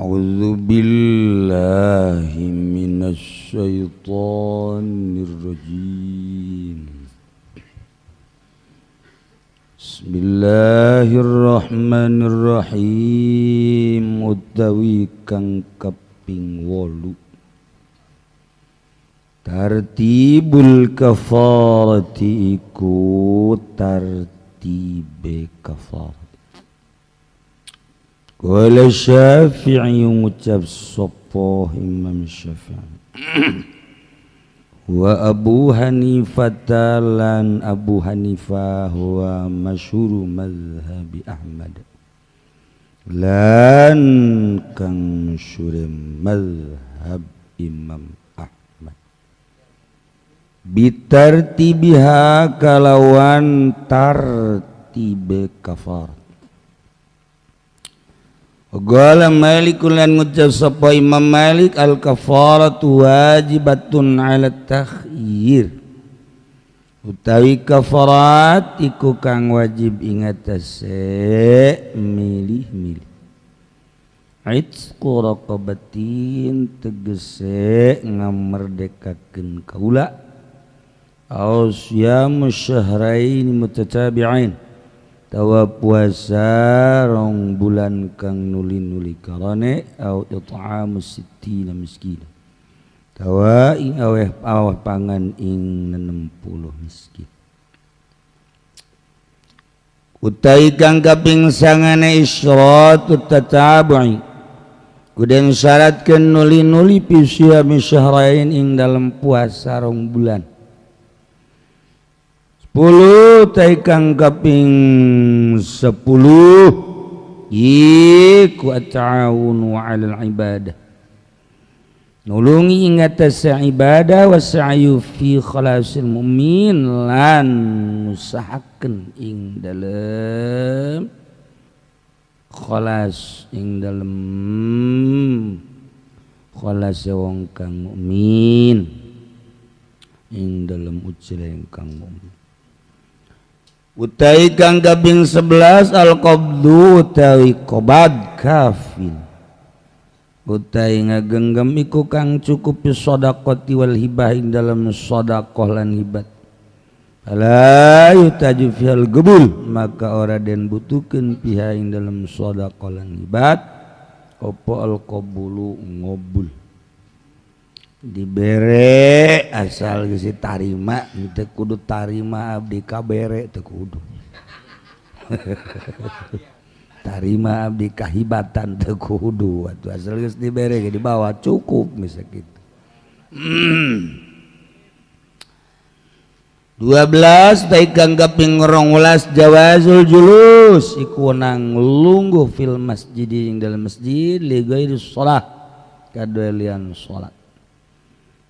A'udzu billahi minasy syaithanir rajim. Bismillahirrahmanirrahim. Utawi kang kaping 8 tartibul kafarati iku tartibe kafarat. Qala Syafi'i ngucap sapa Imam Syafi'i wa Abu Hanifah lan Abu Hanifah wa masyhur mazhabi Ahmad lan kang masyhur mazhab Imam Ahmad bitartibiha kalawan tartibe kafarat. Qala Malik lan ngucap sapa Imam Malik al kafaratu wajibatun ala takhyir. Utawi kafarat iku kang wajib ing atase milih-milih. Itqu raqabatin tegese ngamerdekakeun kaula. Aw syamu syahrain mutatabi'ain. Tawa puasa rong bulan kang nuli-nuli karane au it'amu sittina miskin. Tawa ing aweh pangan ing 60 miskin. Utai kang kaping sangane isyaratut tatabu'i. Kuden syaratkeun nuli-nuli fi syami syahrain ing dalam puasa rong bulan. 10 taikang kaping 10 iku at-ta'awunu 'alal ibadah nulungi ing atas ibadah wa sa'yu fi khalasil mu'min lan usahakeun ing dalem khalas ing dalem khalas wong kang mukmin ing dalem ucele kang mukmin. Utai kang kaping 11 al-qabdu utawi qobad kafil. Utai ngagenggam iku kang cukup sedaqati wal hibah ing dalam sedaqah lan hibat. Ala yutaju fil gubul maka ora den butuhkeun piha ing dalam sedaqah lan hibat apa al-qabulu ngobul. Dibere asal geus tarima teu kudu tarima abdi kabere teu kudu. Tarima abdi kahibatan teu kudu atuh asal geus dibere ge dibawa cukup misa kitu. 12 taikang kaping 12 jawazul julus iku nang lungguh fil masjid ing dalam masjid li ghairi shalah kadue lian salat.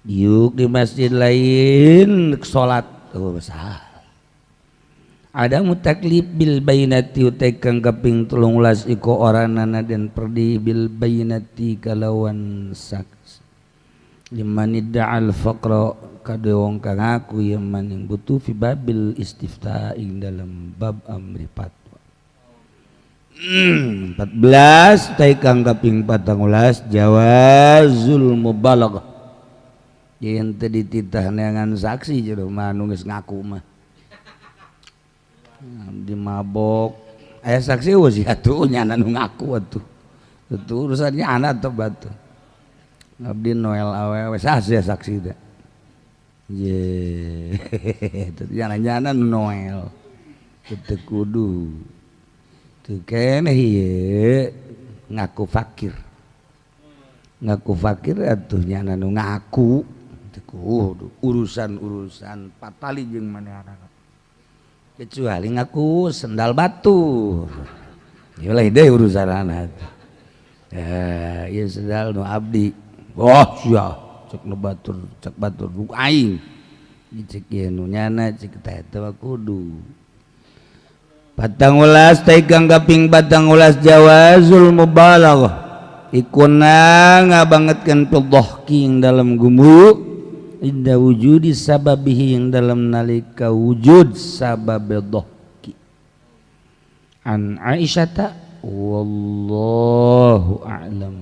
Yuk di masjid lain sholat besar. Ada mutaklif bil bainati utai kang kaping 13 iko oranana dan perdi bil bainati kalawan saks. Liman idda'al faqra kade wong kang aku yang maning butuh fi babil istifta ing dalam bab amri fatwa. 14 utai kang kaping 14 jawazul mubalaghah. Yen teu dititah neangan saksi jeung manu geus ngaku mah. Di mabok aya saksi we sia atuh nyana nu ngaku atuh. Itu urusannya anak teh batu. Abdi Noel awewe sah-sia saksi teh. Ye. Teu nyana Noel. Teu kudu. Teu keneh ieu ngaku fakir. Ngaku fakir atuh nyana nu ngaku. Urusan patali jeung manehna kecuali ngaku sendal batu ieu lain deui urusanana ya ieu sendal nu abdi sia cek nu batur cek batur nu aing cek ieu nu nyana cek teh teh kudu 14 taikang kaping 14 jawazul mubalaghah iku ngabangetkeun dhahki ing dalam gumbu inda wujudi sababihi yang dalam nalika wujud sabab dhahki an Aisyata wallahu a'lam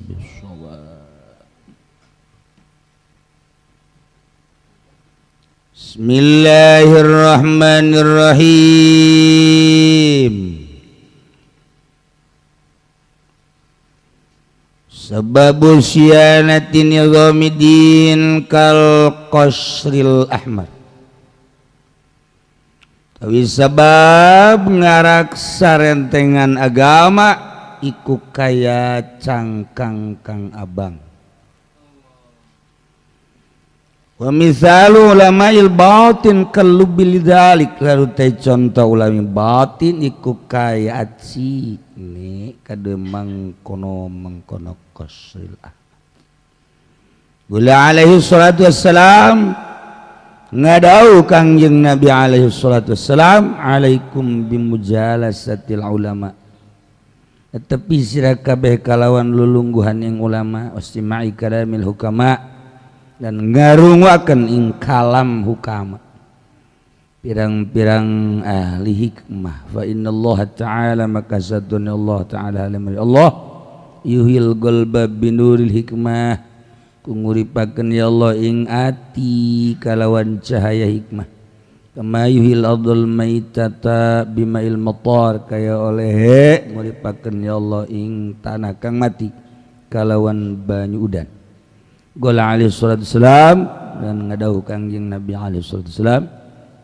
bishawab. Bismillahirrahmanirrahim. Sababu syianati nizamidin kal qasril ahmar. Tapi sabab ngaraksa rentengan agama iku kaya cangkang kang abang. Wa misalu ulama'il batin kalubil dzalik, lalu teh contoh ulama batin iku kaya aci ni kade mangkono qasril ahmar. Gula alaihi salatu wassalam ngadau kangjeng Nabi alaihi salatu wassalam, alaikum bimujalasatil ulama, tetapi sira kabeh kalawan lulungguhan yang ulama, wastima'i kalamil hukama, dan ngarungakeun ing kalam hukama pirang-pirang ahli hikmah. Fa innallaha ta'ala, maka satuna Allah ta'ala Allah yuhil qalba binuril hikmah, kunguripakeun ya Allah ing ati kalawan cahaya hikmah. Kama yuhil ardul maitata bima'il matar, kaya oleh nguripakeun ya Allah ing tanah kang mati kalawan banyu udan. Qala alaihi salatu wassalam, dan ngadauh kangjeng Nabi alaihi salatu wassalam,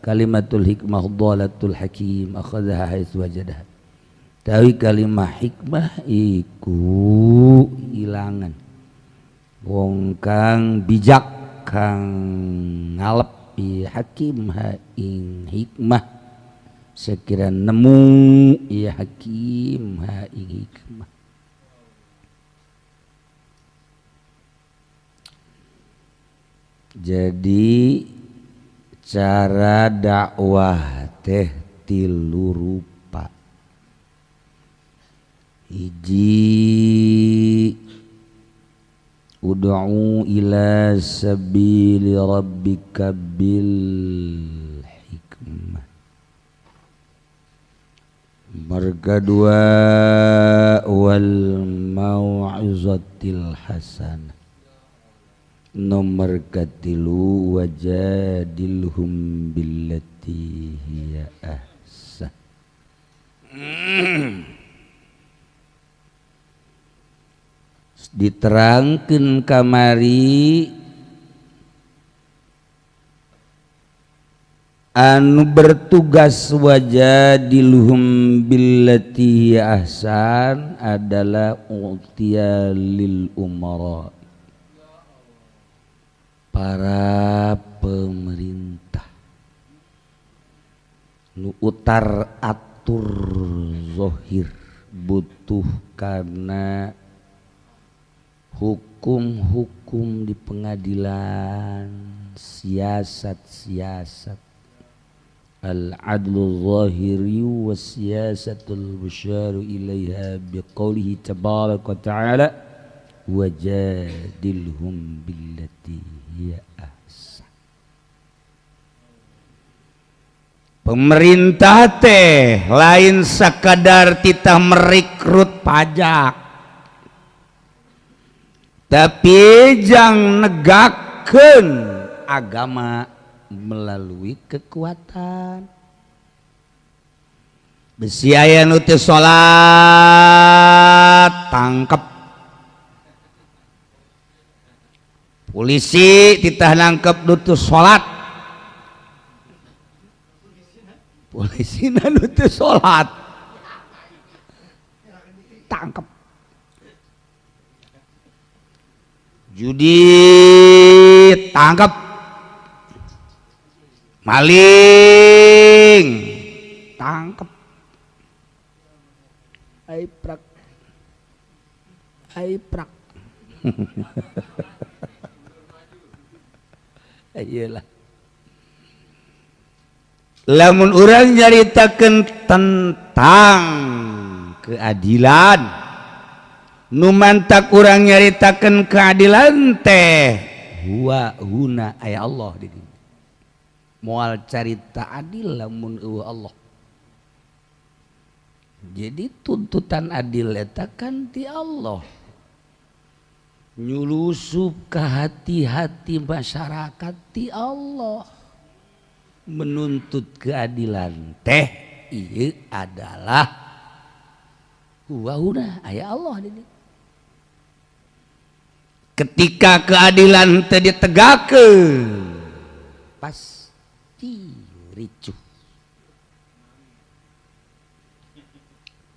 kalimatul hikmah dhalatul hakim akhadha haitsu wajadaha. Tawi kalimah hikmah iku ilangan wong kang bijak kang ngalepi hakim ha ing hikmah, sekira nemu ya hakim ha ing hikmah. Jadi cara dakwah teh tilu rupa. Hiji, ud'u ila sabili rabbika bil hikmah. Marga dua, wal mau'izatil hasanah. Nomor katilu, wajadilhum billati hiya ahsan. Diterangkeun kamari anu bertugas wajadilhum billati hiya ahsan adalah utiya lil umara, para pemerintah nu utar atur zohir butuh karena hukum-hukum di pengadilan, siasat-siasat al-adlu zahiri wa siyasatul musyaru ilaiha biqaulihi tabaraka wa ta'ala wajadilhum billati hiya ahsan. Pemerintah teh lain sakadar titah merekrut pajak, tapi jang negakeun agama melalui kekuatan. Besi aya nu teu salat tangkep, polisi titah nangkep nu teu salat, polisi nu teu salat tangkep. Judi tangkap, maling tangkap, aiprak iyalah. Lamun urang nyaritakeun tentang keadilan, nu mantak urang nyaritakeun keadilan teh huwa huna aya Allah di dieu. Moal carita adil lamun eueuh Allah. Jadi tuntutan adil eta kan ti Allah nyulusup ke hati-hati masyarakat ti Allah menuntut keadilan teh ieu adalah huwauna aya Allah di ketika keadilan teu ditegakkeun pasti ricuh.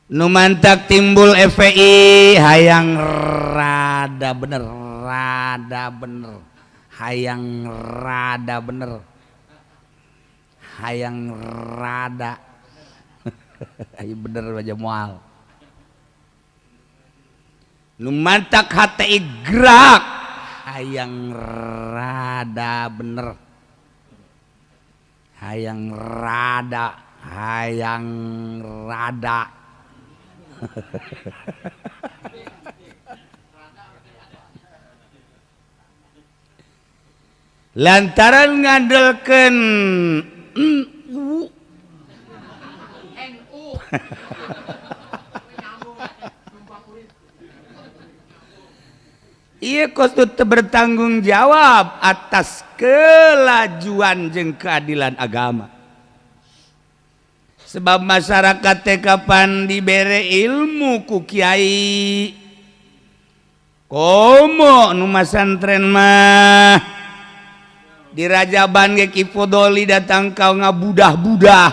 Nu mantak timbul FPI hayang rada bener hayang rada bener hayang rada ayo bener aja moal. Nu mantak HTI gerak hayang rada bener hayang rada lantaran ngandelkeun NU ieu kudu bertanggung jawab atas kelajuan jeung keadilan agama. Sebab masyarakat teh kapan dibere ilmu ku kiai komo nu masantren mah di Rajaban ge Ki Fodoli datang kau ngabudah-budah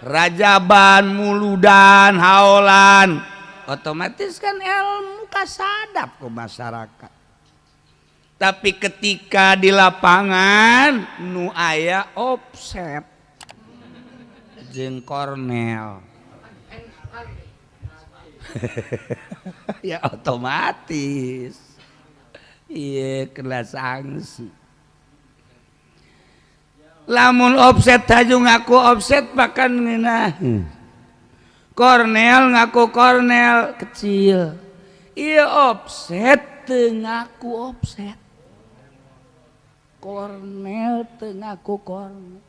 Rajaban muludan haolan otomatis kan ilmu kasadap ku masyarakat. Tapi ketika di lapangan nu aya offset jeung Kornel ya otomatis iya kena sanksi. Lamun offset haju ngaku offset bahkan ngeunah Kornel ngaku Kornel kecil iya offset teu ngaku offset Kornel teu ngaku Kornel.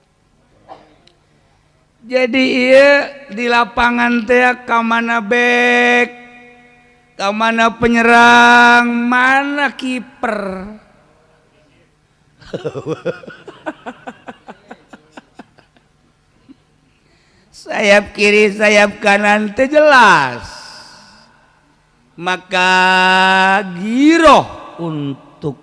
Jadi iya di lapangan teh kamana bek, kamana penyerang, mana kiper. Sayap kiri, sayap kanan teh jelas. Maka giroh untuk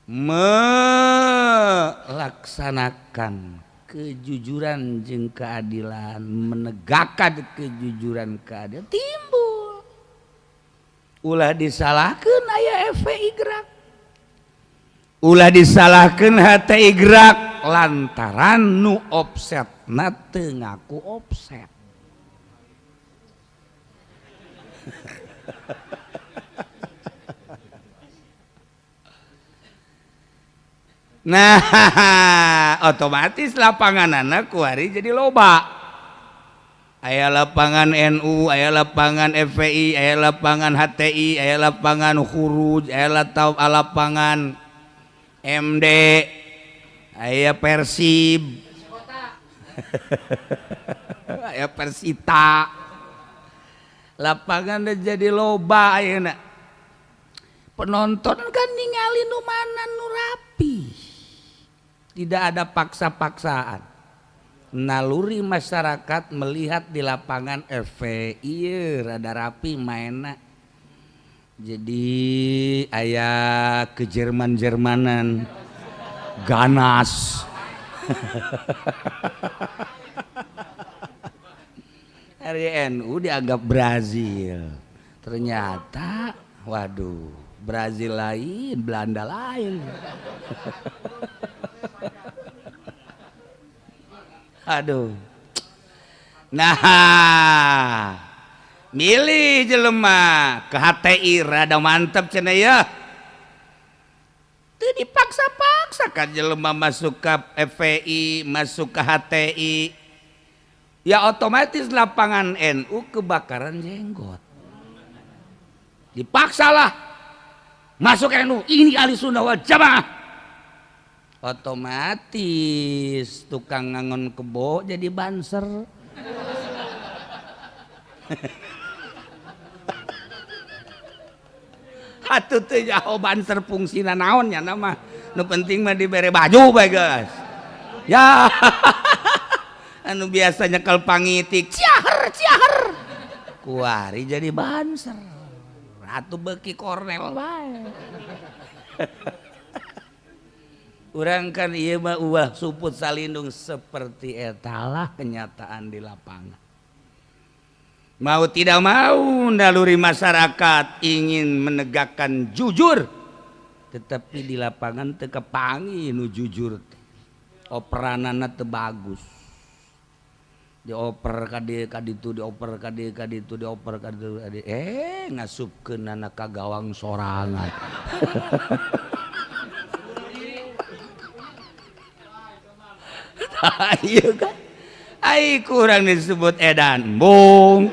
melaksanakan kejujuran jeung keadilan, menegakkan kejujuran keadilan timbul. Ulah disalahkeun aya FPI gerak. Ulah disalahkeun HTI gerak lantaran nu offsetna teu ngaku offset. Nah, otomatis lapanganana kuari jadi loba. Aya lapangan NU, aya lapangan FPI, aya lapangan HTI, aya lapangan Khuruj, aya lapangan MD, aya Persib, aya Persita. Lapangan jadi loba ayeuna. Penonton kan ningali nu mana nu rapi. Tidak ada paksa-paksaan. Naluri masyarakat melihat di lapangan FPI rada rapi mainna. Jadi aya ke Jerman-Jermanan ganas. Hari NU dianggap Brazil. Ternyata waduh, Brazil lain, Belanda lain. Aduh. Nah, milih jelema ke HTI rada mantep cenah ya. Teu dipaksa-paksa kan jelema masuk ke FPI, masuk ke HTI. Ya otomatis lapangan NU kebakaran jenggot. Dipaksalah masuk NU, ini Ahlussunnah wal Jamaah. Otomatis tukang ngangon kebo jadi banser. Atuh teu jawaban serfungsina naon nya nama nu penting mah dibere baju bae guys ya. Anu biasa nyekel pangitik ciahar ciahar kuari jadi banser atuh beuki kornel bae. Urang kan ieu mah ulah suput salindung seperti etalah kenyataan di lapangan. Mau tidak mau naluri masyarakat ingin menegakkan jujur, tetapi di lapangan teu kepangi nu jujur teh. Operanana teu bagus. Dioper ka dieu ka ditu, dioper ka dieu ka ditu, dioper ka ditu. Ngasupkeunana ka gawang sorangan. Ayo kan, ayo kurang disebut edan, bung,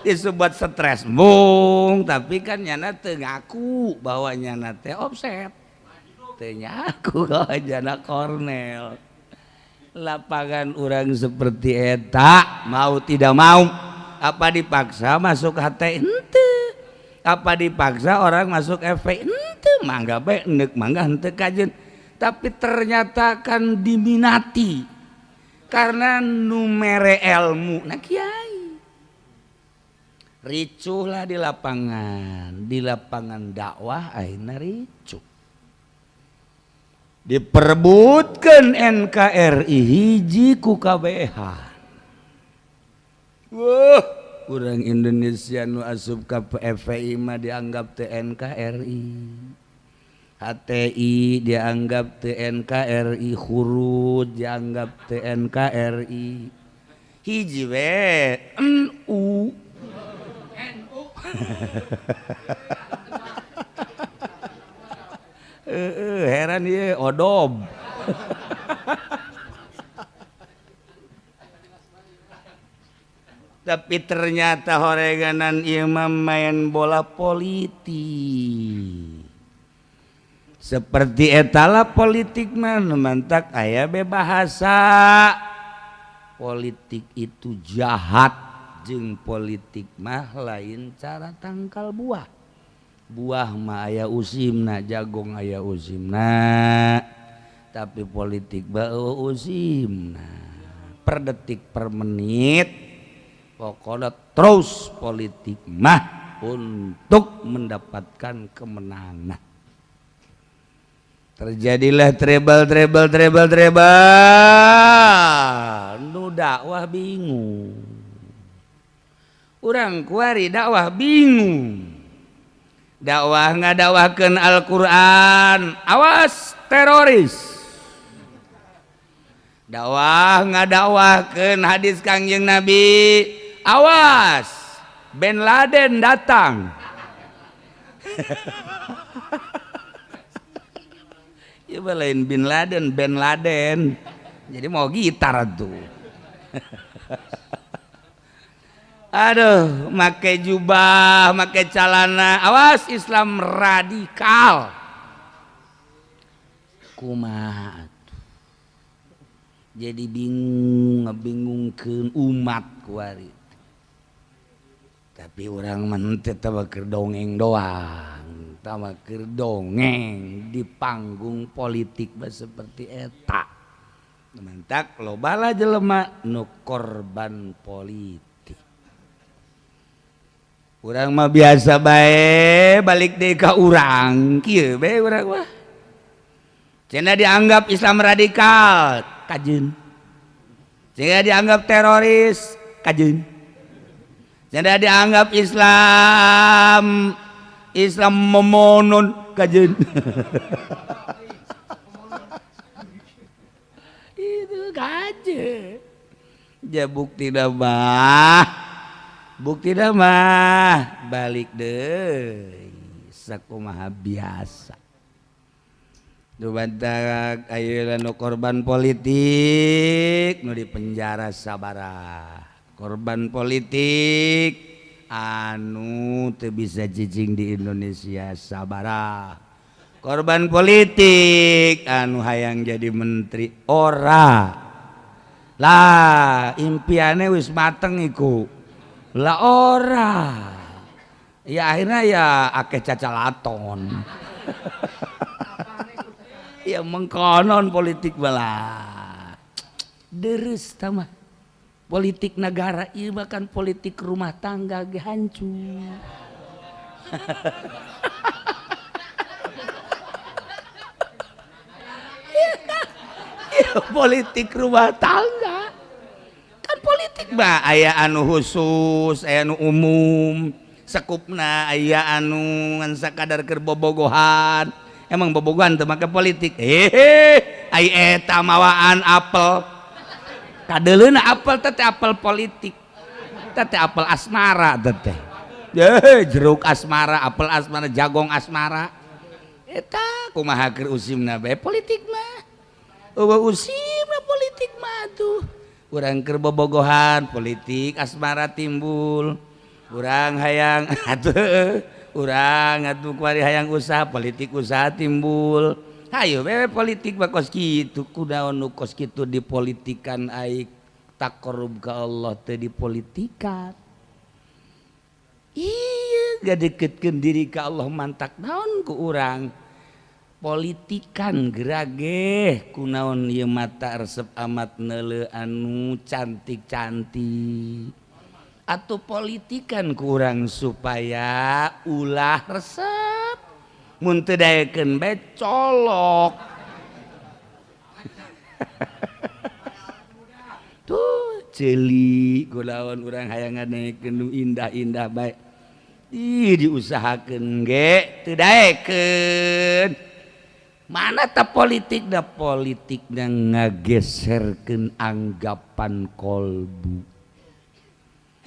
disebut stres, bung, tapi kan nyana teu ngaku bahwa nyana teh offset, teu ngaku bahwa nyana kornel. Lapangan orang seperti eta, mau tidak mau, apa dipaksa masuk HT ente, apa dipaksa orang masuk FP ente, mangga bae endek mangga ente kajen, tapi ternyata kan diminati. Karena numere ilmu nah kiai ricuh lah di lapangan dakwah akhirnya ricuh diperebutkan NKRI hiji ku kabehan. Wah urang Indonesia nu asup ka FPI mah dianggap teu NKRI, HTI dianggap TNKRI, Hurut dianggap TNKRI, hiji we NU. Heran ye odob. Tapi ternyata horeganan imam main bola politik. Seperti etala politik mah mantak aya bebahasa politik itu jahat jeung politik mah lain cara tangkal buah mah aya usimna jagong aya usimna tapi politik bau usimna per detik per menit pokoknya terus politik mah untuk mendapatkan kemenangan. Terjadilah trebal nu dakwah bingung, urang kuari dakwah bingung, dakwah ngadawahkeun Al-Quran awas teroris, dakwah ngadawahkeun hadis Kangjeng Nabi awas Ben Laden datang. Ya lain Bin Laden, Ben Laden. Jadi mau gitar tuh. Aduh, make jubah, make celana. Awas Islam radikal. Kumaha tuh. Jadi bingung, ngebingungkeun umat kuari. Tapi orang mah teu keur dongeng doang. Tama keur dongeng di panggung politik seperti eta. Mantak loba jelema nu korban politik. Urang mah biasa bae balik deui ka urang, kieu bae urang mah. Cenah dianggap Islam radikal, kajeun. Cenah dianggap teroris, kajeun. Cenah dianggap Islam memonon kajen. Itu kajen. Ya bukti mah balik deh sakumaha biasa. Dumantak ayeuna nu korban politik nu di penjara sabaraha. Korban politik anu teu bisa jijing di Indonesia sabaraha. Korban politik anu hayang jadi menteri ora lah impiannya wis mateng iku lah ora ya akhirnya ya akeh cacalaton ya mengkonon politik bala deres tamah politik negara ieu bahkan politik rumah tangga ge hancur politik rumah tangga kan politik bah aya anu khusus aya anu umum sekupna aya anu ngan sakadar keur bobogohan emang bobogohan teu make politik aya eta mawaan apel kadeleuna apel teh apel politik teh apel asmara teh jeruk asmara apel asmara jagong asmara eta kumaha keur usimna bae politik mah usimna politik mah tuh urang keur bobogohan politik asmara timbul urang hayang urang atuh kuari hayang usaha politik usaha timbul hayu we politik bakos kitu kunaon nu kos kitu dipolitikan aik taqarrub ka Allah teu dipolitikan iya gadeukeutkeun diri ka Allah mantak naon ku urang politikan gerage kunaon ieu mata resep amat neuleu anu cantik-cantik atuh politikan ku urang supaya ulah resep mun teu daekeun bae colok tuh ceuli kunaon urang hayang ngadekeun nu indah-indah bae diusahakeun ge teu daekeun mana tak politik dah politik yang ngageserkeun anggapan kolbu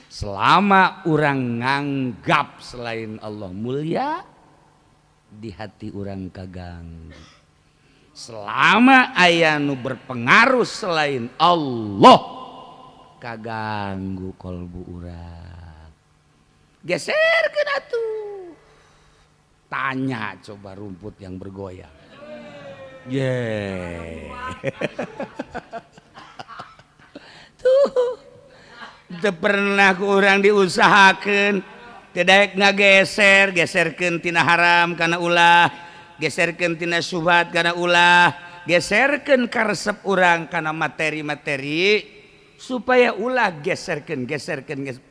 selama orang nganggap selain Allah mulia di hati orang kaganggu selama aya nu berpengaruh selain Allah kaganggu kolbu urang geserkeun atuh tanya coba rumput yang bergoyang tuh teu pernah ku urang diusahakeun teu daek ngageser geserkeun tina haram kana ulah geserkeun tina syubhat kana ulah geserkeun ka resep urang kana materi-materi supaya ulah geserkeun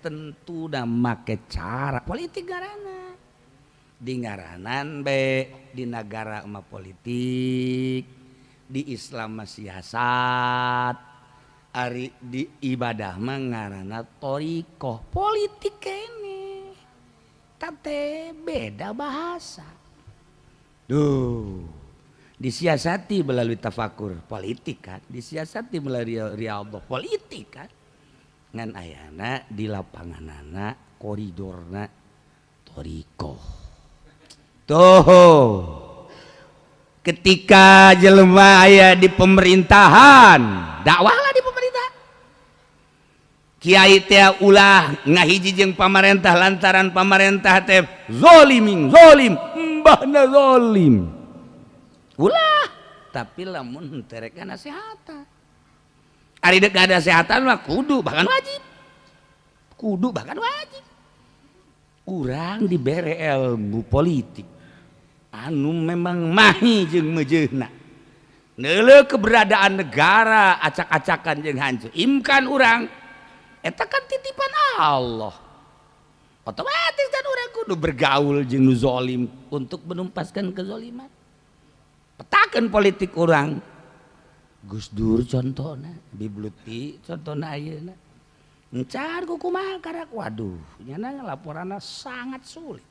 tentuna make cara politik ngaranna di ngaranan be di negara mah politik di Islam mah siasat ari di ibadah mah ngaranna thariqah politik kene tate beda bahasa duh disiasati melalui tafakur politik kan disiasati melalui riyadhah politik kan ngan ayana di lapanganana koridorna thariqah tuh ketika jelema aya di pemerintahan dakwahlah di pemerintah kiai teh ulah ngahiji jeung pamarentah lantaran pamarentah teh zolim mbahna zolim ulah tapi lamun terek nasihatan ari deuk ada nasihatan mah kudu bahkan wajib urang dibere ilmu politik anu memang mahi jeung mejeuna neuleuh keberadaan negara acak-acakan jeung hancur imkan urang eta kan titipan Allah otomatis kan urang kudu bergaul jeung nu zalim untuk menumpaskan kezaliman petakeun politik urang Gus Dur contohna Bibluti contohna ayeuna encan ku kumaha karak waduh nyana laporanna sangat sulit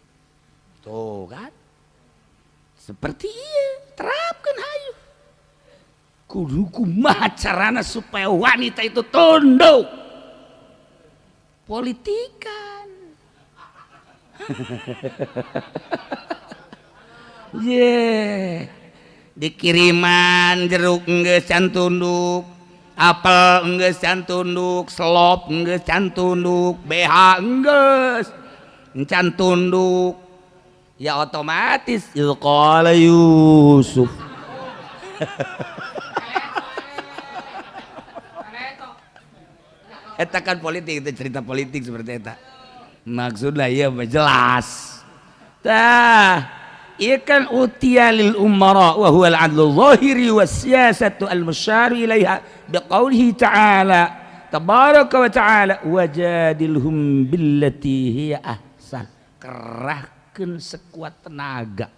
tuh kan seperti iya terapkan hayu kudu kumaha carana supaya wanita itu tunduk politikan dikiriman jeruk geus can tunduk apel geus can tunduk selop geus can tunduk BH geus can tunduk ya otomatis qala Yusuf eta kan politik itu cerita politik seperti eta Maksudnya iya jelas. Tah, iya kan utiya lil umara wa huwa al-adlu zahiri was siyasatu al-musyar ilaiha biqaulihi ta'ala tabaraka wa ta'ala wajadilhum billati hiya ahsan. Kerahkeun sekuat tenaga.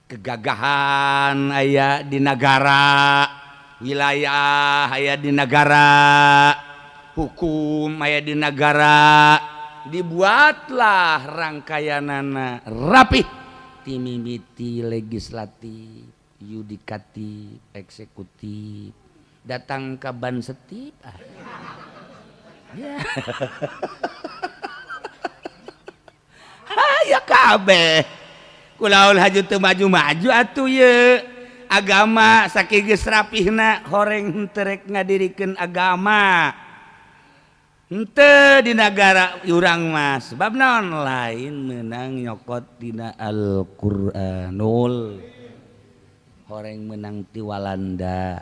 Kegagahan aya di negara, wilayah aya di negara, hukum aya di negara. Dibuatlah rangkaianana rapih timimiti legislatif, yudikatif, eksekutif, datang ke ban setip. Ya. Ya kabeh. Kulaul haju teu maju-maju atuh ye. Agama saking geus rapihna horeng henteu rek ngadirikeun agama. Henteu di negara urang mah sebab naon lain menang nyokot dina Al-Qur'anul horeng menang ti Walanda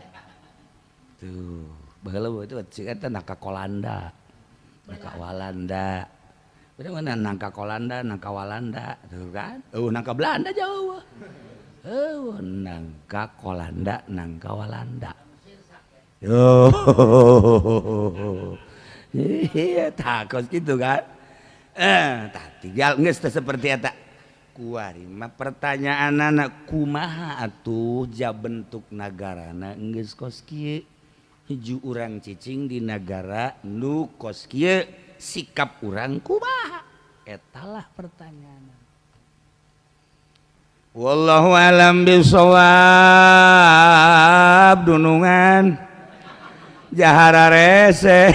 tuh baheula itu cik eta naka Kolanda naka Walanda bener mana nangka Kolanda nangka Walanda tuh kan nangka Belanda jauh nangka Kolanda nangka Walanda yo iya takut gitu kan tinggal nges seperti eta kuari mah pertanyaan anak kumaha atuh ja bentuk nagarana geus kos kieu hiji urang cicing di negara nu kos kieu sikap urang kumaha etalah pertanyaan. Wallahu alam bisawab dunungan jahara rese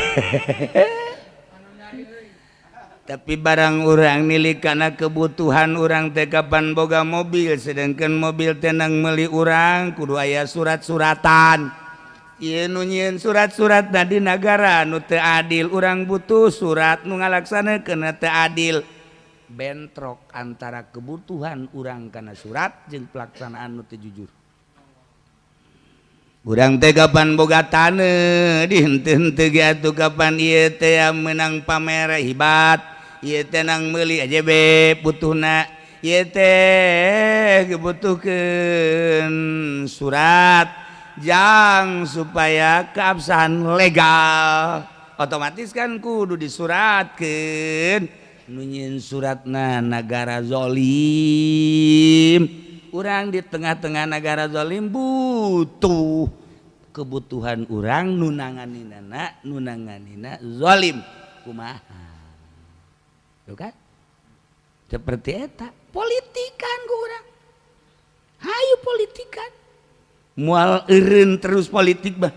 tapi barang urang nilai karena kebutuhan urang teh kapan boga mobil sedangkan mobil tenang meuli urang kudu aya surat-suratan ieu nu nyieun surat-surat di negara nu teu adil urang butuh surat nu ngalaksanakeun teu adil bentrok antara kebutuhan urang kana surat jeung pelaksanaan nu teu jujur. Urang teh kapan boga taneuh di henteu-henteu ge atuh kapan ieu teh meunang pamer hibat ieu teh nang meuli AJB butuhna ieu teh dibutuhkeun surat jang supaya keabsahan legal otomatis kan kudu disuratkeun nu nyieun suratna nagara zolim. Urang di tengah-tengah negara zalim butuh kebutuhan urang nunanganina zalim kumaha tuh kan seperti eta politikan ku urang hayu politikan moal eureun terus politik bah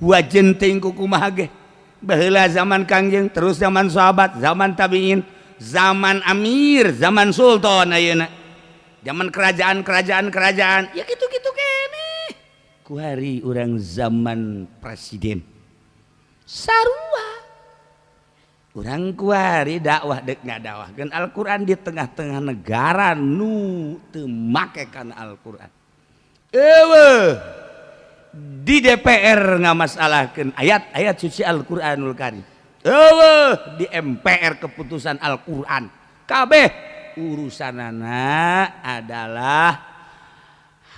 wajen teh ku kumaha ge baheula zaman Kangjeng terus zaman sahabat zaman tabiin zaman amir zaman sultan ayeuna zaman kerajaan ya gitu-gitu kene ku hari urang zaman presiden sarua urang ku hari dakwah dek ngadawahkeun Al-Qur'an di tengah-tengah negara nu teu make kana Al-Qur'an eueuh di DPR ngamasalahkeun ayat-ayat suci Al-Qur'anul Karim eueuh di MPR keputusan Al-Qur'an kabeh urusanana adalah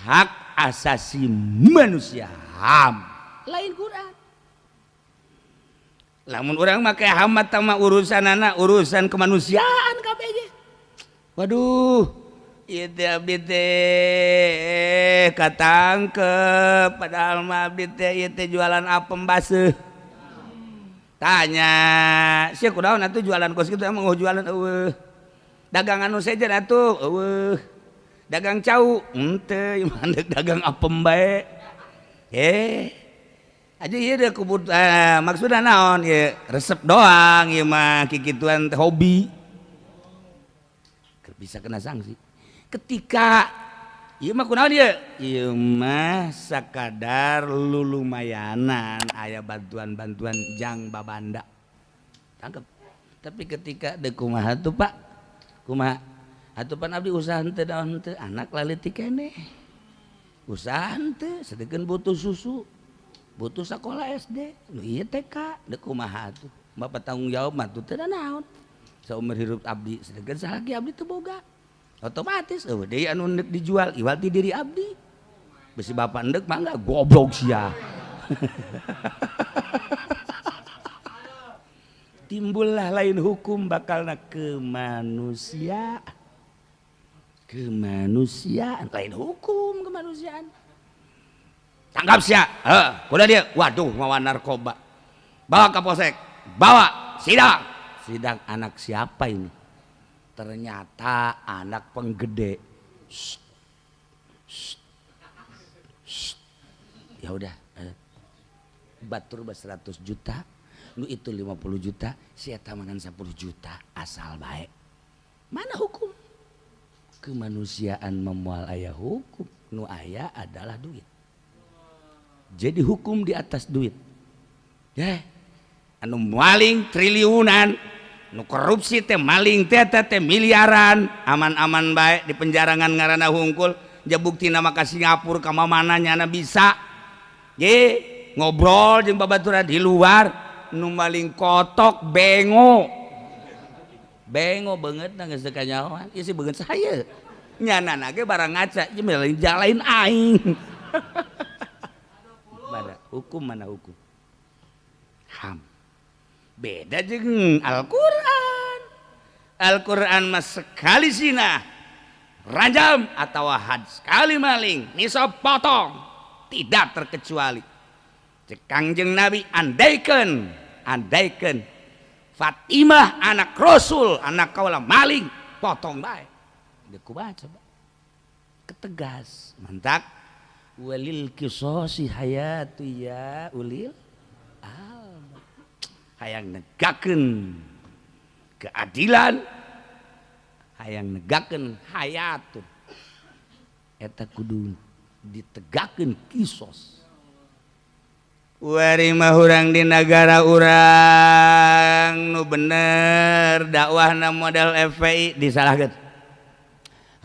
hak asasi manusia HAM lain Quran lamun urang make HAM mah urusanana urusan kemanusiaan kabeh ge waduh ieu teh abdi teh katangkep padahal mah abdi teh ieu teh jualan apem baseuh tanya sia kunaon atuh jualan kos kitu emang jualan eueuh dagangan nu sejen atuh eueuh dagang cau henteu mandek dagang apem bae aja ieu deh maksudna naon ieu resep doang ieu mah kikituan hobi bisa kena sanksi ketika ieu mah kunaon ieu mah sakadar lulumayanan aya bantuan-bantuan jang babanda tangkep tapi ketika deuk kumaha tuh Pak kumaha atuh pan abdi usaha henteu naon henteu anak laliti keneh usaha henteu sadegeun butuh susu butuh sakola SD nu ieu TK deuk kumaha atuh bapak tanggung jawab mah teu naon saumur hirup abdi sedangkan sahagi abdi teu boga otomatis deui anu endek dijual iwal ti diri abdi besi bapak endek mah enggak goblok sia timbullah lain hukum bakalna kemanusiaan lain hukum kemanusiaan tangkap sia kuda dia waduh mawa narkoba bawa ke polsek bawa sidang anak siapa ini ternyata anak penggede ya udah batur 100 juta nu itu 50 juta si eta mangan 10 juta asal baik mana hukum kemanusiaan memual aya hukum nu aya adalah duit jadi hukum di atas duit ya anu maling triliunan nu korupsi teh maling teh miliaran aman-aman baik di penjarangan ngaranna hungkul ja buktina maka Singapura ka mana nyana bisa ye ngobrol jeung babaturan di luar nu maling kotok bengo banget geus teu kanyahoan ieu sih beungeut saya nyanana ge barang ngaca ieu jalain aing mana hukum ham beda jeung Al-Qur'an mah sekali zina rajam atau had sekali maling nisab potong tidak terkecuali cek Kangjeng Nabi andaikan Fatimah anak Rasul anak kaula maling potong bae deku baca ketegas mantak walil qisasi hayatu ya ulil hayang negakeun keadilan hayang negakeun hayatun eta kudu ditegakeun kisos wari mah urang di negara urang nu bener dakwahna model FPI disalahkeun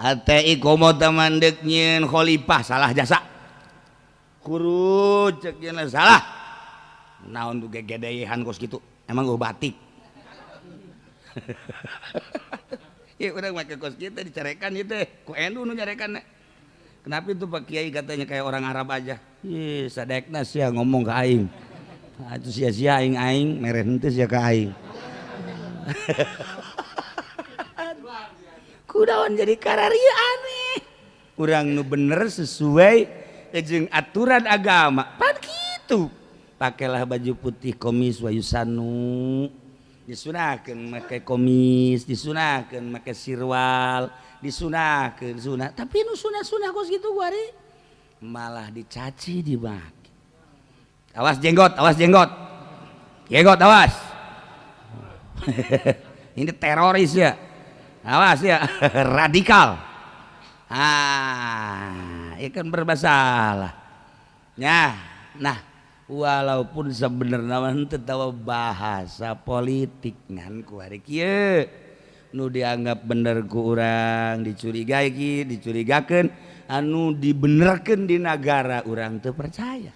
HTI komo mandek nyieun khalifah salah jasa kuruc cek nya salah naon tuh gegedehan kos gitu emang gue batik ya udah make kos kita dicarekan gitu ku endu nu nyarekan kenapa itu Pak Kiai katanya kayak orang Arab aja sadekna sia ngomong ke aing atuh sia-sia aing mere henteu sia ka aing kudaon jadi kararia aneh urang nu bener sesuai jeung aturan agama pan kitu pakailah baju putih komis wayusanu disunahkeun make komis disunahkeun make sirwal disunahkeun sunah tapi nu sunah-sunah kos gitu guari malah dicaci dimaki awas jenggot awas ini teroris ya awas ya radikal ikan bermasalah nah walaupun sebenarnya teu tahu bahasa politik ngan ku ari kieu nu dianggap bener ku urang dicurigakeun anu dibenerkeun di negara urang teu percaya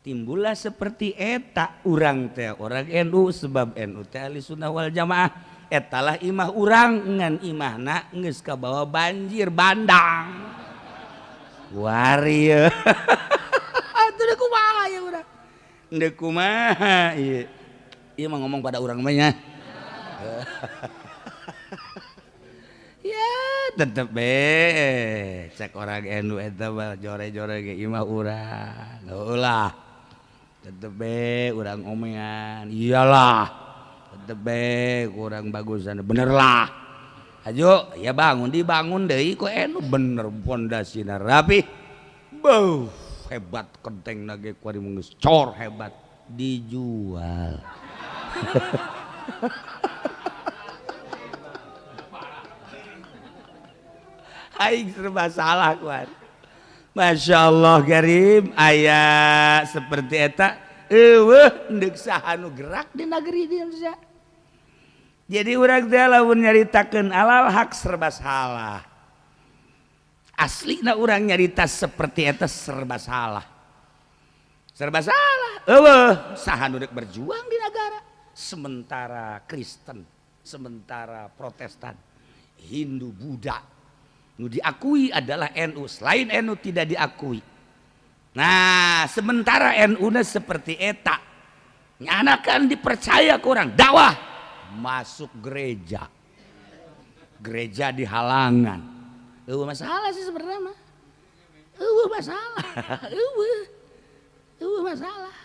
timbullah seperti eta urang teh orang NU sebab NU teh ahli sunnah wal jamaah etalah imah urang ngan imahna geus kabawa banjir bandang wari atuh kumaha ya urang ndek kumaha ieu mah ngomong pada urang mah nya ya tetep cek orang NU eta mah jore-jore ge imah urang ulah tetep urang omongan iyalah tetep kurang bagusan bener lah ayo ya dibangun deui ku NU bener pondasina rapi beuh hebat kenteng nage kuari geus cor hebat dijual aing serba salah kuat Masya Allah Karim aya seperti eta eueuh endek saha nu gerak di negeri di Indonesia jadi urang teh lamun nyaritakeun alal hak serba salah aslina urang nyarita seperti eta serba salah eueuh saha nu rek berjuang di negara sementara Kristen sementara Protestan, Hindu, Buddha nu diakui adalah NU, selain NU tidak diakui. Nah sementara NU seperti eta nyanakan dipercaya kurang dakwah masuk gereja di halangan. Masalah sih sebenarnya mah. Masalah. Masalah.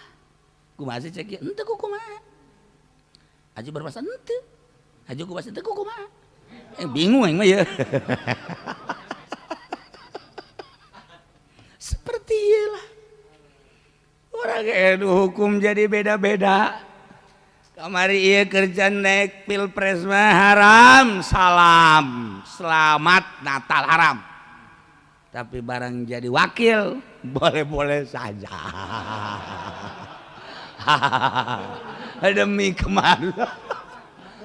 Kumaha sih cek ente ku kumaha. Aja bermasalah ente. Aja ku bahasa ente ku kumaha. Bingung mah ya. Seperti itulah. Orang NU hukum jadi beda-beda. Kamari ieu kerja naik pilpres mah haram, salam, selamat Natal haram. Tapi barang jadi wakil boleh-boleh saja. Demi kemarin.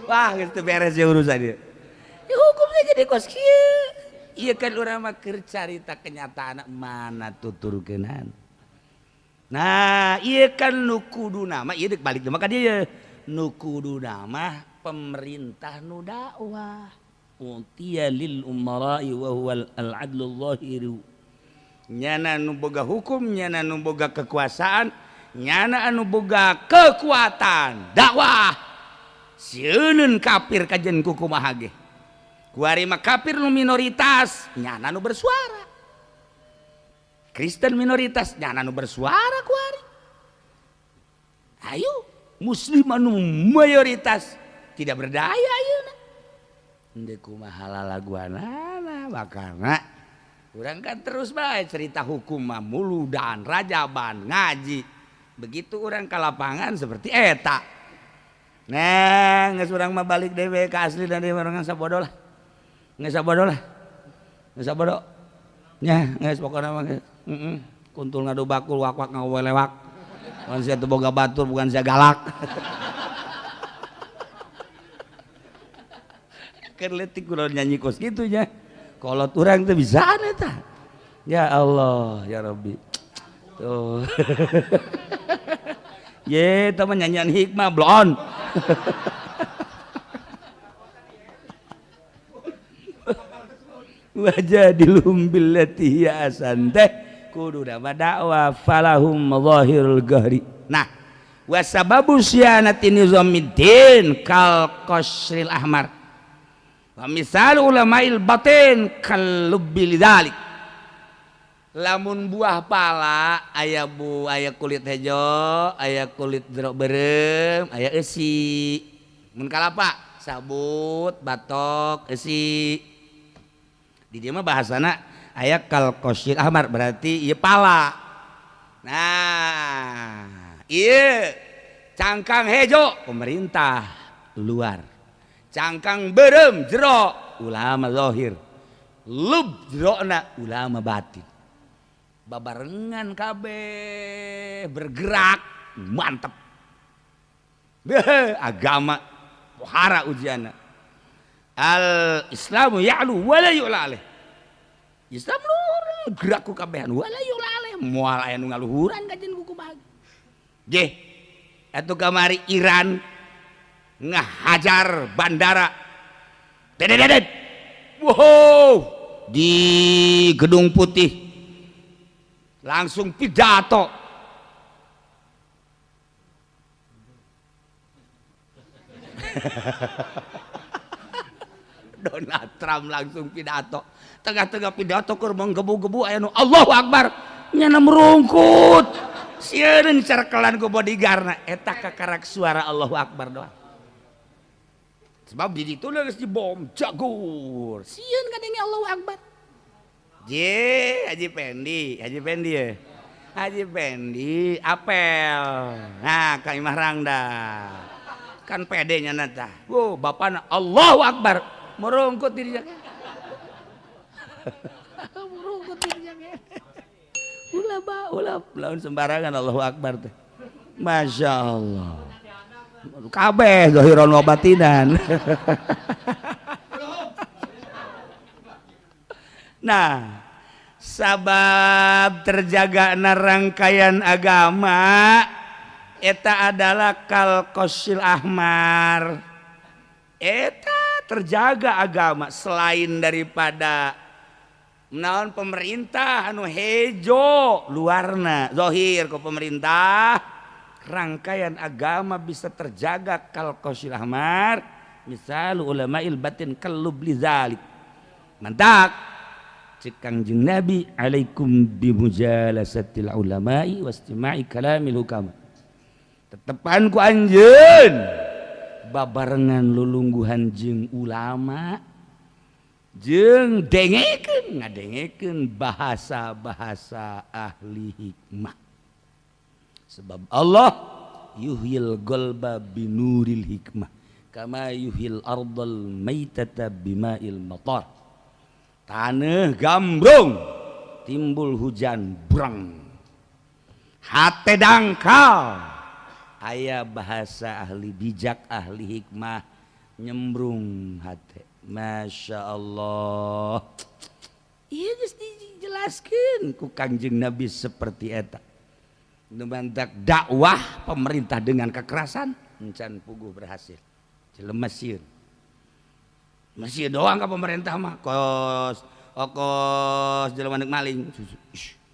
Wah, itu beres ya urusan dia. Ya hukumnya jadi kos kieu. Ieu kan urang mah keur carita kenyataan mana tuturkeunan. Nah, ieu kan nu kuduna mah ieu balik mah ka dieu. Nu kuduna mah pemerintah nu dakwah. Utiya lil umara'i wa huwal al-adlul zahiru. Nyana nu boga hukum, nyana nu boga kekuasaan, nyana anu boga kekuatan dakwah. Sieun kafir kajen ku kumaha ge. Kuari mah kafir nu minoritas, nyana nu bersuara. Kristen minoritas, nyana nu bersuara kuari. Ayo, muslim anu mayoritas tidak berdaya ayeuna. Henteu kumaha lalaguanana makana urang kan terus bae cerita hukum mah muludan, rajaban, ngaji. Begitu orang ke lapangan seperti eta. Nah, geus urang mah balik dewe ka asli dan dewe orang sabodo lah. Geus sabodo lah. Geus sabodo. Nya, geus pokona mah kuntul ngadu bakul wak-wak ngawelewak. Mun sia teu boga batur bukan sia galak. Keur leutik kunaon nyanyi kos kitu nya. Kolot urang teh bisaan eta. Ya Allah, ya Rabbi. Tuh. Ye, teman nyanyian hikmah blon. Wajadilhum billati hiya ahsan teh kudu nama dakwah falahum zahirul gahri. Nah, wasababu syianati nizamiddin kal qasril ahmar. Wa misal ulama'il batin kal lubbil dzalik. Lamun buah pala aya kulit hejo, aya kulit jeruk berem, aya eusi. Mun kalapa sabut, batok, eusi. Di dieu mah bahasana aya kal qasyil ahmar berarti ieu pala. Nah, ieu cangkang hejo pemerintah luar. Cangkang berem jero ulama zahir. Lub jerona ulama batin. Babarengan kabeh bergerak mantep. Agama pohara ujiana. Al Islamu ya'lu wala yu'la alaih. Islam luhur gerak ku kabehan wala yu'la alaih. Moal aya nu ngaluhuran kajen ku kumaha. Ge atuh kamari Iran ngahajar bandara. Dedet. Wow, di Gedung Putih. Langsung pidato. Donald Trump langsung pidato. Tengah-tengah pidato keur menggebu-gebu aya nu Allahu Akbar. Nyana merungkut. Sieun cerkelan ku bodyguardna eta kakarak suara Allahu Akbar doang. Sebab di ditu geus dibom jagur. Sieun kadenge Allahu Akbar. Haji Pendi ya. Haji Pendi apel. Nah, Kang Imah Rangda. Kan pedenya nata. Wo, bapana Allahu Akbar. Merungkut diri jaga. Merungkut diri jaga. Ulah lawan sembarangan Allahu Akbar teh. Masya Allah. Kabeh zahiran wa batinan. Nah, sabab terjaga rangkaian agama eta adalah kal qasyil ahmar. eta terjaga agama selain daripada naon pemerintah anu hejo luarna zohir ku pemerintah rangkaian agama bisa terjaga kal qasil ahmar misal ulama'il batin kalub lizalik mantak cek Kangjeng Nabi alaikum bimujalasatil ulama'i wastima'i kalamil hukama tetepan ku anjeun babarengan lulungguhan jeung ulama jeung dengekeun ngadengekeun bahasa-bahasa ahli hikmah sebab Allah yuhyil qalba binuril hikmah kama yuhyil ardal maitata bima'il matar taneuh gambrung timbul hujan brang hate dangkal aya bahasa ahli bijak ahli hikmah nyembrung hate Masya Allah iya geus dijelaskeun ku Kangjeng Nabi seperti eta nu mantak dakwah pemerintah dengan kekerasan encan puguh berhasil jelema sieun masih doang ka pemerintah mah kos jelema neuk maling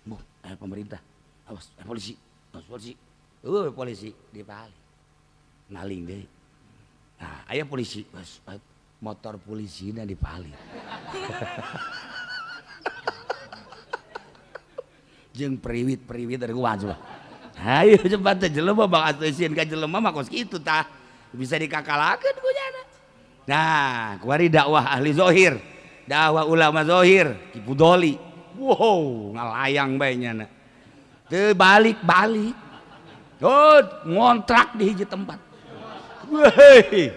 bu pemerintah awas polisi polisi polisi dipali maling deh nah aya polisi motor polisina dipali jeung periwit dari kuat coba ayo cepat teh jelema bang atusin ka jelema mah kos kitu tah bisa dikakalakeun ku nya nah kuari dakwah ahli zohir dakwah ulama zohir Kipu Doli wow ngalayang bae nya teu balik ngontrak di hiji tempat weh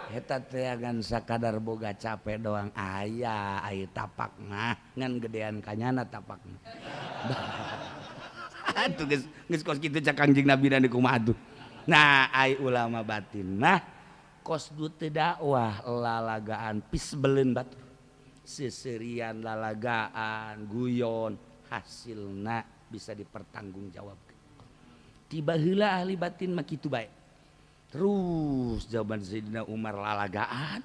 eta teh agan sakadar boga capek doang aya aya tapakna ngan gedean kanyana tapakna atuh geus kos kitu cak Kangjeng Nabi dan kumaha atuh nah ai ulama batin nah kos du teu dakwah lalagaan pisbeleun batur seserian lalagaan guyon hasilna bisa dipertanggungjawabkeun tiba heula ahli batin mah kitu bae terus jawaban Sayyidina Umar lalagaan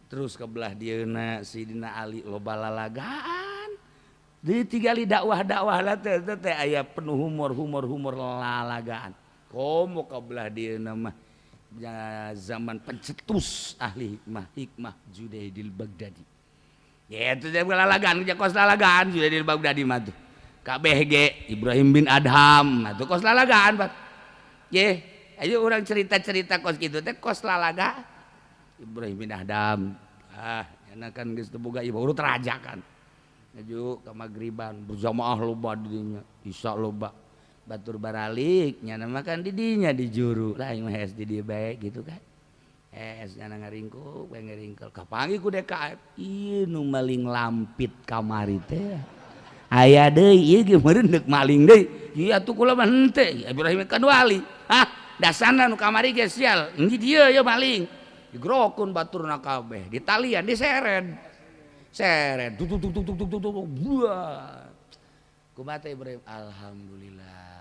terus kebelah dieuna Sayyidina Ali loba lalagaan ditinggali dakwah teh aya penuh humor lalagaan komo kebelah dieuna mah zaman pencetus ahli hikmah Junaidil Baghdadi ya itu dia lalagaan kerja kos lalagaan Junaidil Baghdadi mah tuh KBG Ibrahim bin Adham itu kos lalagaan Pak ye ayo orang cerita kos gitu teh kos lalaga Ibrahim bin Adham enakan geus teu boga ieu urut raja kan aju ka magriban berjamaah loba didinya isya loba batur baralik nya makan di dinya di juru lain mah es di dieu bae gitu kan es nya ngaringkuk bae ngaringkel kapanggih ku DKM ieu nu maling lampit kamari teh aya deui ieu ge meureun deuk maling deui ieu atuh kula mah henteu Ibrahim kan wali dasana nu kamari ge sial enggi dieu ya maling digrokun baturna kabeh ditalian diseret tuk buah kumaha teh Ibrahim alhamdulillah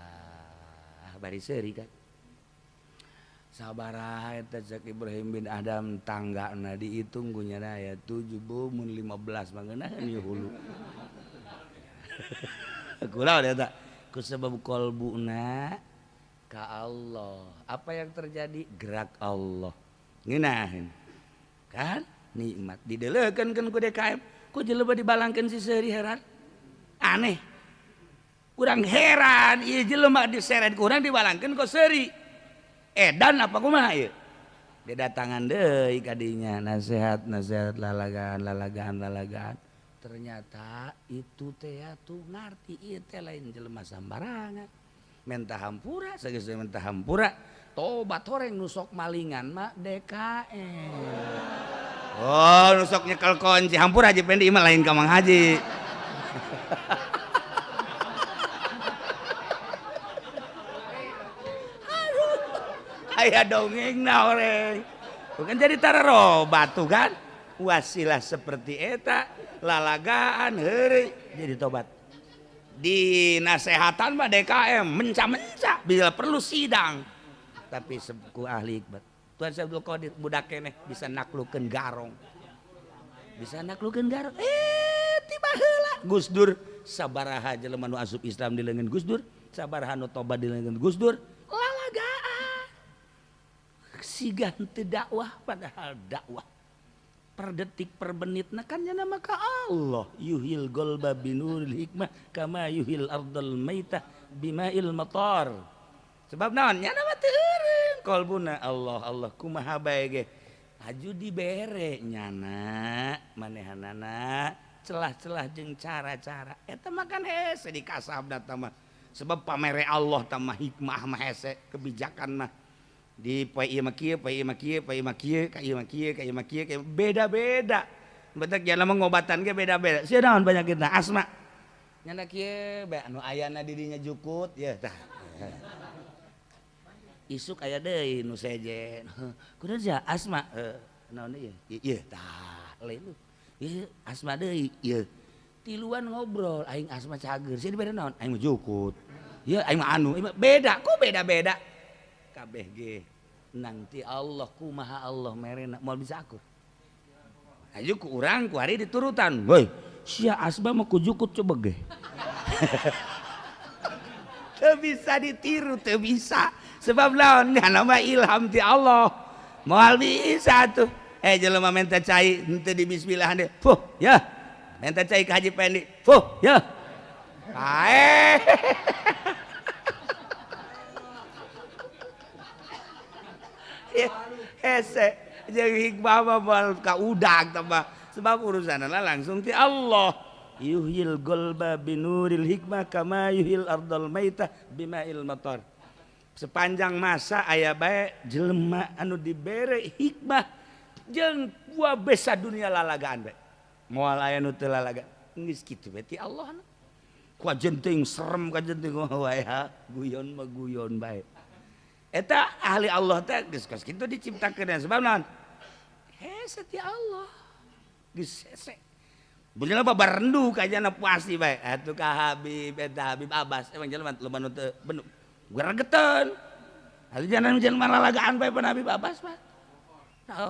bari seuri kan sabaraha eta cek Ibrahim bin Adham tanggana dihitung ku nya aya 7 mun 15 mangeunah ieu hulu kunaon eta ku sabab qalbuna ka Allah apa yang terjadi gerak Allah ngeunaheun kan nikmat dideleukeun ku DKM ku jelema dibalangkeun si seuri heran aneh urang heran ieu jelema diseret ku urang dibalangkeun ku seuri edan apa kumaha ieu didatangan deui ka dinya nasihat lalagaan ternyata itu teh atuh ngarti ieu teh lain jelema sambarangan menta hampura sageus menta hampura tobat horeng nusok malingan mah DKM oh nusok nyekel kunci hampura aja pendi mah lain ka Mang Haji aya dongengna horeng bukan jadi tararobat tuh kan wasilah seperti eta lalagaan heureuy jadi tobat di nasehatan mah DKM menca bila perlu sidang tapi ku ahli hikmat Tuan Abdul Qadir budak keneh bisa naklukeun garong. Bisa naklukeun garong. Tiba heula Gus Dur sabaraha jelema nu asup Islam di leungeun Gus Dur, sabaraha nu tobat di leungeun Gus Dur. Lalagaan. Sigan teu dakwah padahal dakwah. Per detik per menitna kan nya maka Allah yuhil golba binuril hikmah kama yuhil ardal maitah bima'il matar. Sebab naon nya nama teu eureun kolbuna Allah kumaha bae ge aju dibere nyana manehanana celah-celah jeung cara-cara eta mah kan hese di kasabna tah mah sebab pamere Allah tah mah hikmah mah hese kebijakan mah di poe ieu mah kieu poe ieu mah kieu poe ieu mah kieu ka ieu mah kieu ka ieu mah kieu beda-beda betek jalan ngobatan ge beda-beda sia naon banyakna asma nyana kieu bae anu ayana di dinya jukut ya tah isuk aya deui nu sejen kunaon sia asma naon ieu ieu tah lain lu ieu asma deui ieu tiluan ngobrol aing asma cager sia dibere naon aing mah jukut ieu aing mah anu beda kok beda-beda kabeh ge nanti Allah kumaha Allah merena moal bisa aku aju ku urang ku hari diturutan woi sia asma mah ku jukut coba ge teu bisa ditiru teu bisa sebab naon nama ilham ti Allah moal bisa tuh jelema minta cai henteu di bismillah deh fuh ya minta cai ka Haji Pendi fuh ya kae hese jeung hikmah mah moal ka udag tah mah sebab urusanna langsung ti Allah yuhil golba binuril hikmah kama yuhil ardal maitah bima'il matar. Sepanjang masa aya bae jelema anu dibere hikmah jeung buah besa dunia lalagaan bae moal aya nu teu lalaga geus kitu bae ti Allah na ku jenting serem ka jenting wae guyon mah guyon bae eta ahli Allah teh geus kitu diciptakeun sebab naon hese ti Allah geus hese bener babar rendu kajana puasi bae atuh ka Habib eta Habib Abbas emang jelema loba nu teu bener gregetan atuh jangan jelema lalagaan bae pan Habib Abbas mah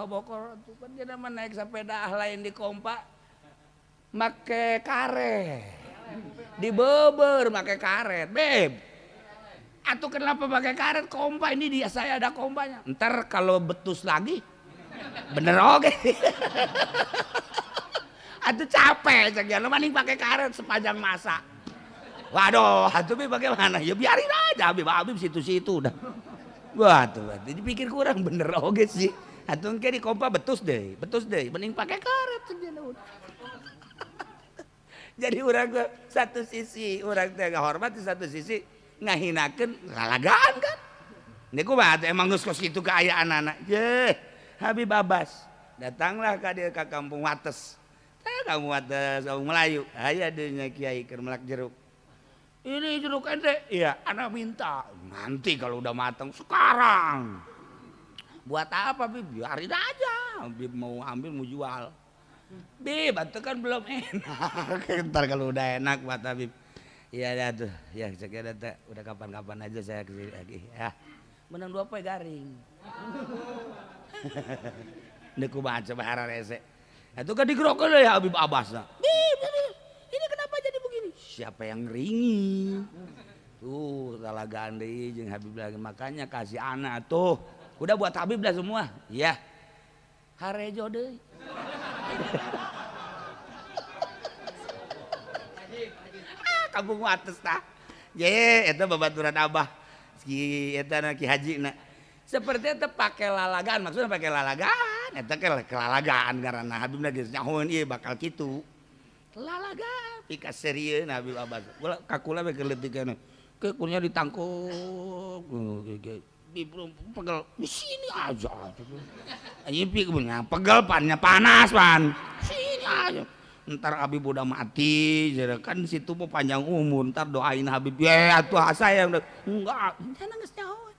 bokor atuh pan jelema naik sepeda lain di kompa make karet di beubeur make karet beb atuh kenapa pakai karet kompa ini dia saya ada kompanya ntar kalau betus lagi bener oke atuh capek segian mending pakai karet sepanjang masa waduh atuh bagaimana ya biarin aja Habib situ-situ udah wah tuh dipikir kurang bener oke sih atuh engke di kompa betus deh mending pakai karet segian udah jadi urang satu sisi urang teh ngahormat di satu sisi ngahinakeun lalagaan kan niku mah emang geus kos kitu kaayaan anak ye Habib Abbas datanglah ka dieu ka kampung Wates kampung Wates kampung Melayu aya deui nya kiai keur melak jeruk ini jeruk ente iya anak minta nanti kalau udah matang sekarang buat apa Bib biarin aja Bib mau ambil mau jual Bib itu kan belum enak ntar kalau udah enak buat Habib iya dah tuh, ya sekian data udah kapan-kapan aja saya kesini lagi. Ya, menang 2 poin garing. Neku baca bahara rese. Itu kan digerokol ya Habib Abbas. Ini kenapa jadi begini? Siapa yang ringi? Tuh salah gandei jeung Habib lagi makanya kasih anak tuh. Udah buat Habib dah semua. Iya. Harejo deui. Kampung Wates tah. Ye eta babaturan Abah. Ki eta Ki Haji na. Seperti eta pake lalagaan maksudnya pake lalagaan eta ke lalagaan karena Habib geus nyahoeun ieu bakal kitu. Lalagaan pika serieun Habib Abbas. Ulah kakula we keur leutikna. Ke kunya ditangkuk. Pegel di sini aja. Anjing punya pegel pannya panas pan. Sini aja. Ntar Habib udah mati, kan situ mau panjang umur, ntar doain Habib, ya atuh saya enggak, jangan nangis nyawa.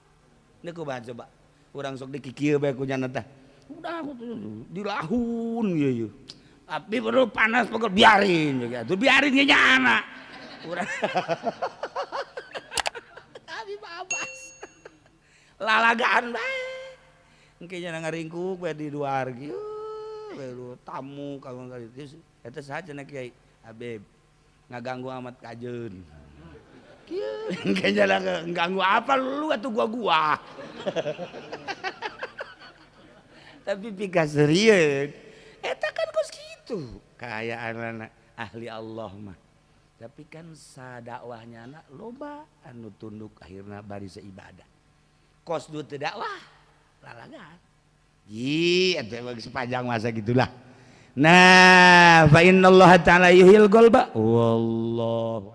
Ini aku baca coba, orang sok dikikir baik kunya nata, udah dilahun ya, Habib perlu panas pokok biarin, tuh biarin aja anak, orang Habib Abbas, lalagaan baik, engke nya ngaringkuk bae di luar kieu tamu kamu kali itu eta saha cenah Kiai Habib ngaganggu amat kajeun kieu engke nya ngaganggu apa lu atuh gua tapi pika serius eta kan kos kitu kaayaan ahli Allah mah tapi kan sadakwahnya anak loba anu tunduk akhirna bari seibadah kos du teu dakwah lalagan eta sepanjang masa gitulah nah fa innallaha ta'ala yuhil qalba wallahu